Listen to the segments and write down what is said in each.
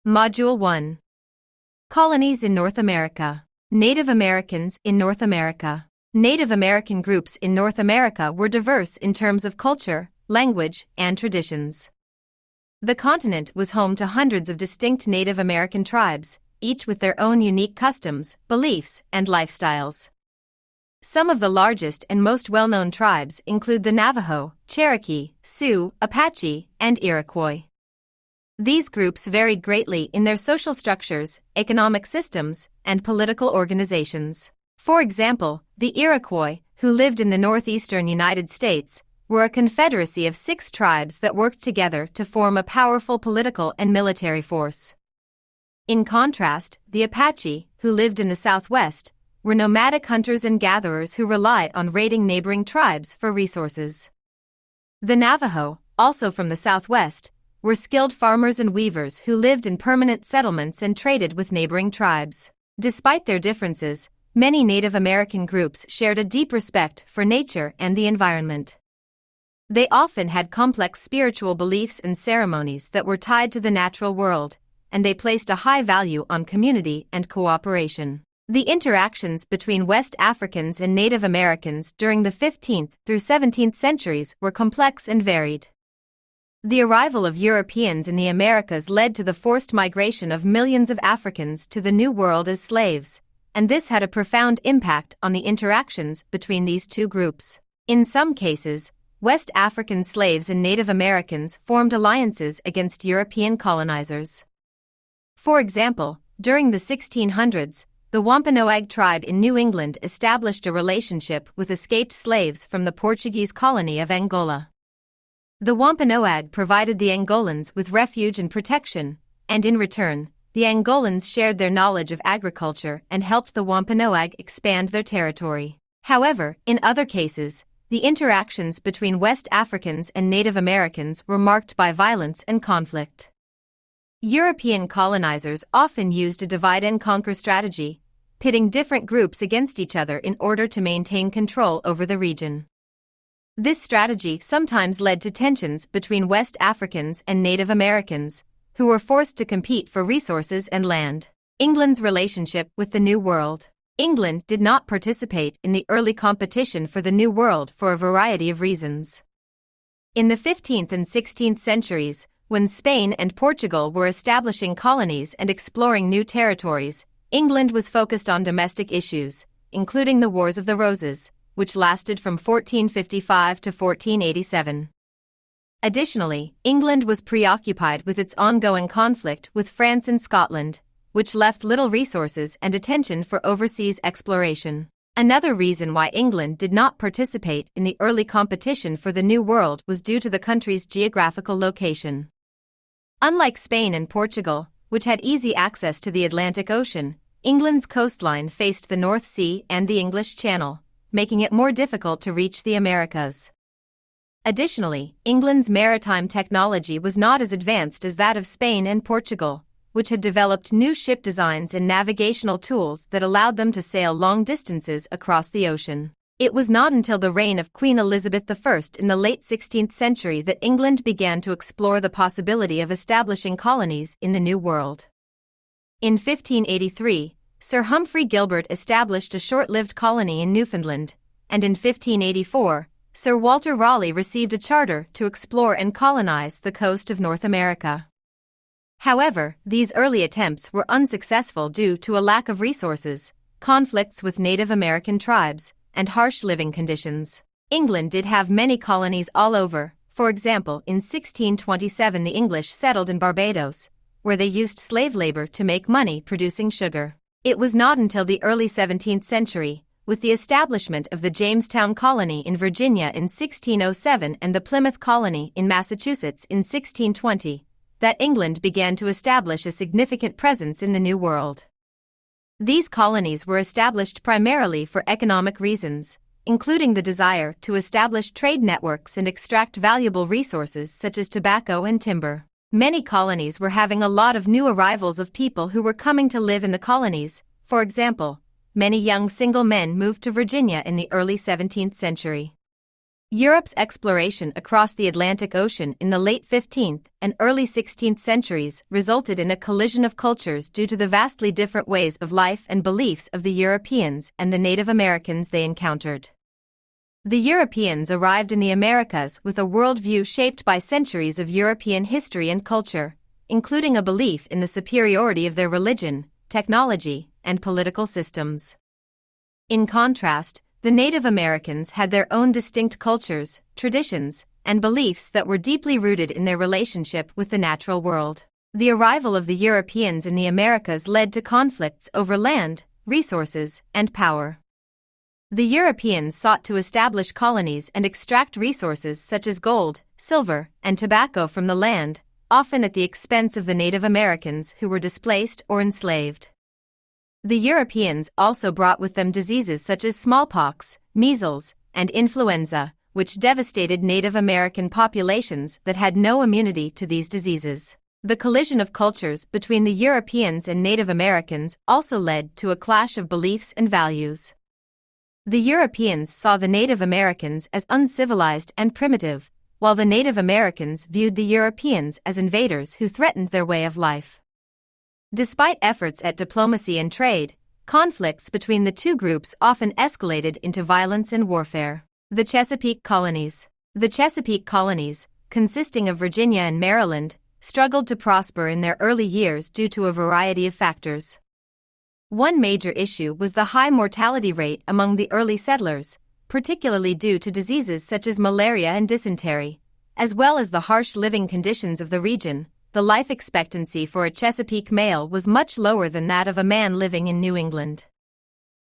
Module 1. Colonies in North America. Native Americans in North America. Native American groups in North America were diverse in terms of culture, language, and traditions. The continent was home to hundreds of distinct Native American tribes, each with their own unique customs, beliefs, and lifestyles. Some of the largest and most well-known tribes include the Navajo, Cherokee, Sioux, Apache, and Iroquois. These groups varied greatly in their social structures, economic systems, and political organizations. For example, the Iroquois, who lived in the northeastern United States, were a confederacy of 6 tribes that worked together to form a powerful political and military force. In contrast, the Apache, who lived in the Southwest, were nomadic hunters and gatherers who relied on raiding neighboring tribes for resources. The Navajo, also from the Southwest, were skilled farmers and weavers who lived in permanent settlements and traded with neighboring tribes. Despite their differences, many Native American groups shared a deep respect for nature and the environment. They often had complex spiritual beliefs and ceremonies that were tied to the natural world, and they placed a high value on community and cooperation. The interactions between West Africans and Native Americans during the 15th through 17th centuries were complex and varied. The arrival of Europeans in the Americas led to the forced migration of millions of Africans to the New World as slaves, and this had a profound impact on the interactions between these two groups. In some cases, West African slaves and Native Americans formed alliances against European colonizers. For example, during the 1600s, the Wampanoag tribe in New England established a relationship with escaped slaves from the Portuguese colony of Angola. The Wampanoag provided the Angolans with refuge and protection, and in return, the Angolans shared their knowledge of agriculture and helped the Wampanoag expand their territory. However, in other cases, the interactions between West Africans and Native Americans were marked by violence and conflict. European colonizers often used a divide-and-conquer strategy, pitting different groups against each other in order to maintain control over the region. This strategy sometimes led to tensions between West Africans and Native Americans, who were forced to compete for resources and land. England's relationship with the New World. England did not participate in the early competition for the New World for a variety of reasons. In the 15th and 16th centuries, when Spain and Portugal were establishing colonies and exploring new territories, England was focused on domestic issues, including the Wars of the Roses, which lasted from 1455 to 1487. Additionally, England was preoccupied with its ongoing conflict with France and Scotland, which left little resources and attention for overseas exploration. Another reason why England did not participate in the early competition for the New World was due to the country's geographical location. Unlike Spain and Portugal, which had easy access to the Atlantic Ocean, England's coastline faced the North Sea and the English Channel, making it more difficult to reach the Americas. Additionally, England's maritime technology was not as advanced as that of Spain and Portugal, which had developed new ship designs and navigational tools that allowed them to sail long distances across the ocean. It was not until the reign of Queen Elizabeth I in the late 16th century that England began to explore the possibility of establishing colonies in the New World. In 1583, Sir Humphrey Gilbert established a short-lived colony in Newfoundland, and in 1584, Sir Walter Raleigh received a charter to explore and colonize the coast of North America. However, these early attempts were unsuccessful due to a lack of resources, conflicts with Native American tribes, and harsh living conditions. England did have many colonies all over. For example, in 1627 the English settled in Barbados, where they used slave labor to make money producing sugar. It was not until the early 17th century, with the establishment of the Jamestown Colony in Virginia in 1607 and the Plymouth Colony in Massachusetts in 1620, that England began to establish a significant presence in the New World. These colonies were established primarily for economic reasons, including the desire to establish trade networks and extract valuable resources such as tobacco and timber. Many colonies were having a lot of new arrivals of people who were coming to live in the colonies. For example, many young single men moved to Virginia in the early 17th century. Europe's exploration across the Atlantic Ocean in the late 15th and early 16th centuries resulted in a collision of cultures due to the vastly different ways of life and beliefs of the Europeans and the Native Americans they encountered. The Europeans arrived in the Americas with a worldview shaped by centuries of European history and culture, including a belief in the superiority of their religion, technology, and political systems. In contrast, the Native Americans had their own distinct cultures, traditions, and beliefs that were deeply rooted in their relationship with the natural world. The arrival of the Europeans in the Americas led to conflicts over land, resources, and power. The Europeans sought to establish colonies and extract resources such as gold, silver, and tobacco from the land, often at the expense of the Native Americans who were displaced or enslaved. The Europeans also brought with them diseases such as smallpox, measles, and influenza, which devastated Native American populations that had no immunity to these diseases. The collision of cultures between the Europeans and Native Americans also led to a clash of beliefs and values. The Europeans saw the Native Americans as uncivilized and primitive, while the Native Americans viewed the Europeans as invaders who threatened their way of life. Despite efforts at diplomacy and trade, conflicts between the two groups often escalated into violence and warfare. The Chesapeake Colonies. The Chesapeake Colonies, consisting of Virginia and Maryland, struggled to prosper in their early years due to a variety of factors. One major issue was the high mortality rate among the early settlers, particularly due to diseases such as malaria and dysentery, as well as the harsh living conditions of the region. The life expectancy for a Chesapeake male was much lower than that of a man living in New England.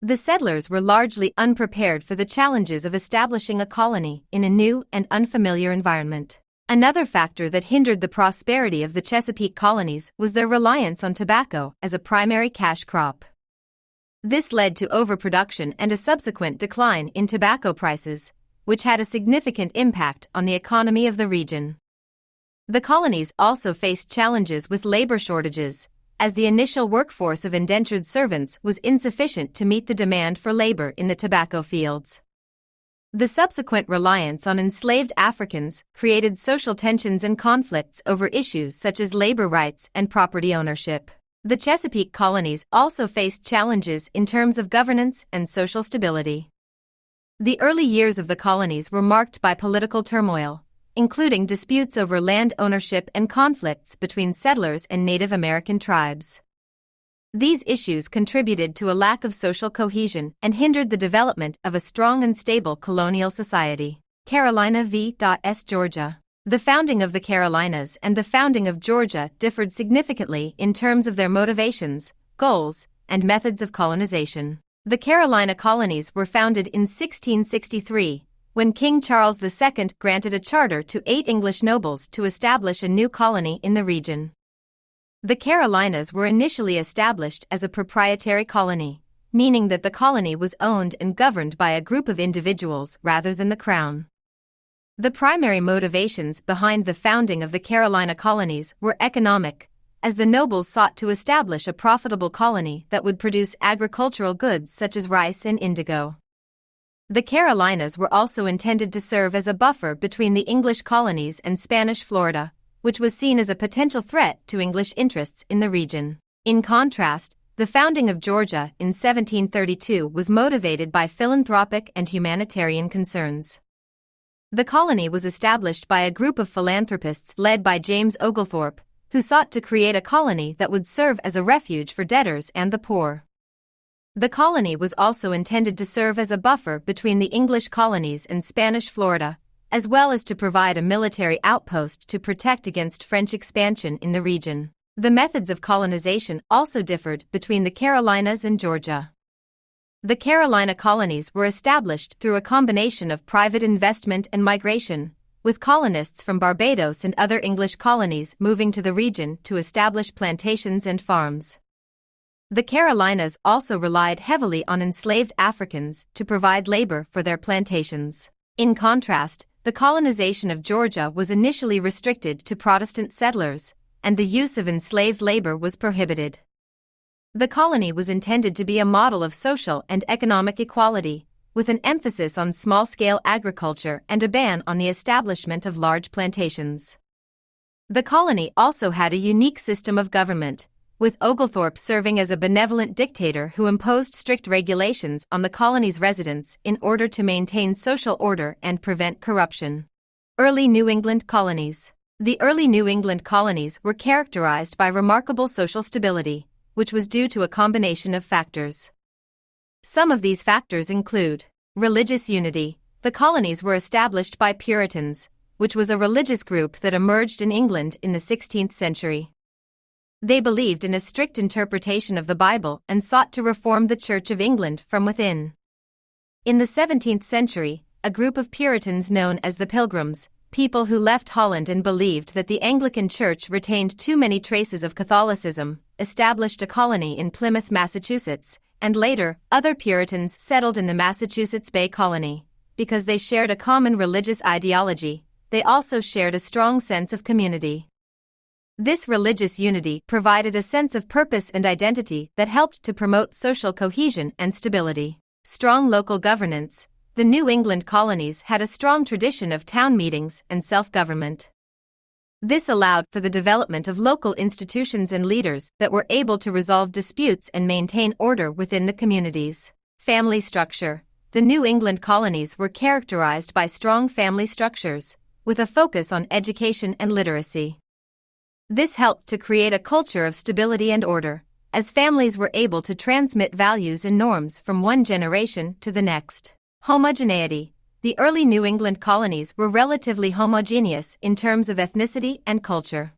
The settlers were largely unprepared for the challenges of establishing a colony in a new and unfamiliar environment. Another factor that hindered the prosperity of the Chesapeake colonies was their reliance on tobacco as a primary cash crop. This led to overproduction and a subsequent decline in tobacco prices, which had a significant impact on the economy of the region. The colonies also faced challenges with labor shortages, as the initial workforce of indentured servants was insufficient to meet the demand for labor in the tobacco fields. The subsequent reliance on enslaved Africans created social tensions and conflicts over issues such as labor rights and property ownership. The Chesapeake colonies also faced challenges in terms of governance and social stability. The early years of the colonies were marked by political turmoil, including disputes over land ownership and conflicts between settlers and Native American tribes. These issues contributed to a lack of social cohesion and hindered the development of a strong and stable colonial society. Carolina v.S. Georgia. The founding of the Carolinas and the founding of Georgia differed significantly in terms of their motivations, goals, and methods of colonization. The Carolina colonies were founded in 1663, when King Charles II granted a charter to 8 English nobles to establish a new colony in the region. The Carolinas were initially established as a proprietary colony, meaning that the colony was owned and governed by a group of individuals rather than the crown. The primary motivations behind the founding of the Carolina colonies were economic, as the nobles sought to establish a profitable colony that would produce agricultural goods such as rice and indigo. The Carolinas were also intended to serve as a buffer between the English colonies and Spanish Florida, which was seen as a potential threat to English interests in the region. In contrast, the founding of Georgia in 1732 was motivated by philanthropic and humanitarian concerns. The colony was established by a group of philanthropists led by James Oglethorpe, who sought to create a colony that would serve as a refuge for debtors and the poor. The colony was also intended to serve as a buffer between the English colonies and Spanish Florida, as well as to provide a military outpost to protect against French expansion in the region. The methods of colonization also differed between the Carolinas and Georgia. The Carolina colonies were established through a combination of private investment and migration, with colonists from Barbados and other English colonies moving to the region to establish plantations and farms. The Carolinas also relied heavily on enslaved Africans to provide labor for their plantations. In contrast, the colonization of Georgia was initially restricted to Protestant settlers, and the use of enslaved labor was prohibited. The colony was intended to be a model of social and economic equality, with an emphasis on small-scale agriculture and a ban on the establishment of large plantations. The colony also had a unique system of government, with Oglethorpe serving as a benevolent dictator who imposed strict regulations on the colony's residents in order to maintain social order and prevent corruption. Early New England colonies. The early New England colonies were characterized by remarkable social stability, which was due to a combination of factors. Some of these factors include religious unity. The colonies were established by Puritans, which was a religious group that emerged in England in the 16th century. They believed in a strict interpretation of the Bible and sought to reform the Church of England from within. In the 17th century, a group of Puritans known as the Pilgrims, people who left Holland and believed that the Anglican Church retained too many traces of Catholicism, established a colony in Plymouth, Massachusetts, and later, other Puritans settled in the Massachusetts Bay Colony. Because they shared a common religious ideology, they also shared a strong sense of community. This religious unity provided a sense of purpose and identity that helped to promote social cohesion and stability. Strong local governance. The New England colonies had a strong tradition of town meetings and self-government. This allowed for the development of local institutions and leaders that were able to resolve disputes and maintain order within the communities. Family structure. The New England colonies were characterized by strong family structures, with a focus on education and literacy. This helped to create a culture of stability and order, as families were able to transmit values and norms from one generation to the next. Homogeneity. The early New England colonies were relatively homogeneous in terms of ethnicity and culture.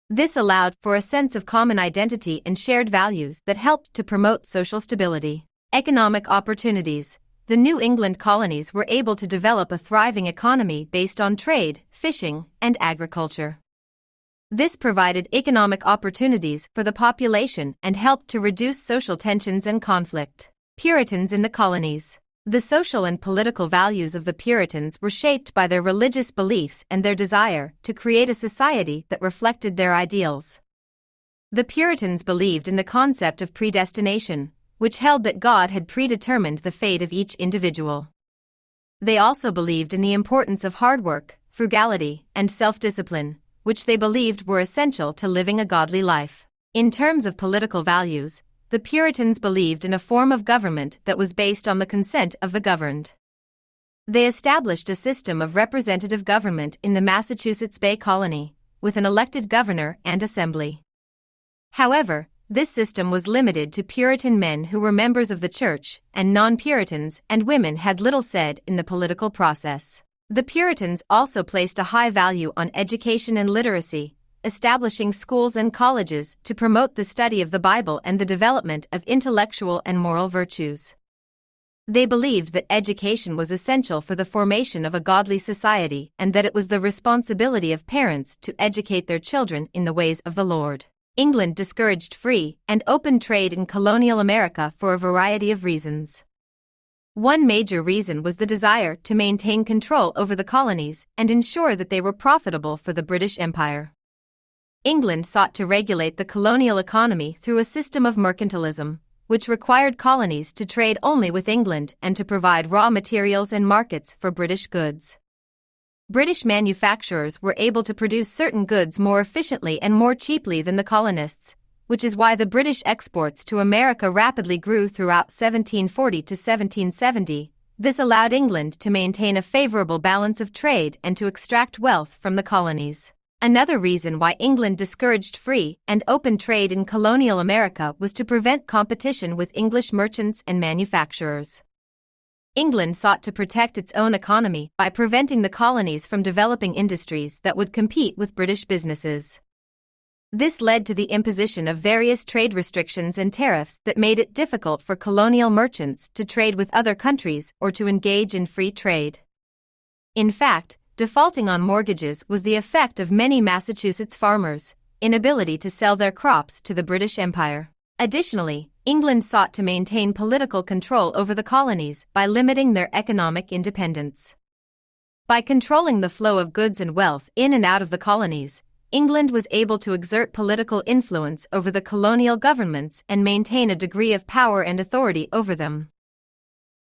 This allowed for a sense of common identity and shared values that helped to promote social stability. Economic opportunities. The New England colonies were able to develop a thriving economy based on trade, fishing, and agriculture. This provided economic opportunities for the population and helped to reduce social tensions and conflict. Puritans in the colonies. The social and political values of the Puritans were shaped by their religious beliefs and their desire to create a society that reflected their ideals. The Puritans believed in the concept of predestination, which held that God had predetermined the fate of each individual. They also believed in the importance of hard work, frugality, and self-discipline, which they believed were essential to living a godly life. In terms of political values, the Puritans believed in a form of government that was based on the consent of the governed. They established a system of representative government in the Massachusetts Bay Colony, with an elected governor and assembly. However, this system was limited to Puritan men who were members of the church, and non-Puritans and women had little said in the political process. The Puritans also placed a high value on education and literacy, establishing schools and colleges to promote the study of the Bible and the development of intellectual and moral virtues. They believed that education was essential for the formation of a godly society and that it was the responsibility of parents to educate their children in the ways of the Lord. England discouraged free and open trade in colonial America for a variety of reasons. One major reason was the desire to maintain control over the colonies and ensure that they were profitable for the British Empire. England sought to regulate the colonial economy through a system of mercantilism, which required colonies to trade only with England and to provide raw materials and markets for British goods. British manufacturers were able to produce certain goods more efficiently and more cheaply than the colonists, which is why the British exports to America rapidly grew throughout 1740 to 1770. This allowed England to maintain a favorable balance of trade and to extract wealth from the colonies. Another reason why England discouraged free and open trade in colonial America was to prevent competition with English merchants and manufacturers. England sought to protect its own economy by preventing the colonies from developing industries that would compete with British businesses. This led to the imposition of various trade restrictions and tariffs that made it difficult for colonial merchants to trade with other countries or to engage in free trade. In fact, defaulting on mortgages was the effect of many Massachusetts farmers' inability to sell their crops to the British Empire. Additionally, England sought to maintain political control over the colonies by limiting their economic independence. By controlling the flow of goods and wealth in and out of the colonies, England was able to exert political influence over the colonial governments and maintain a degree of power and authority over them.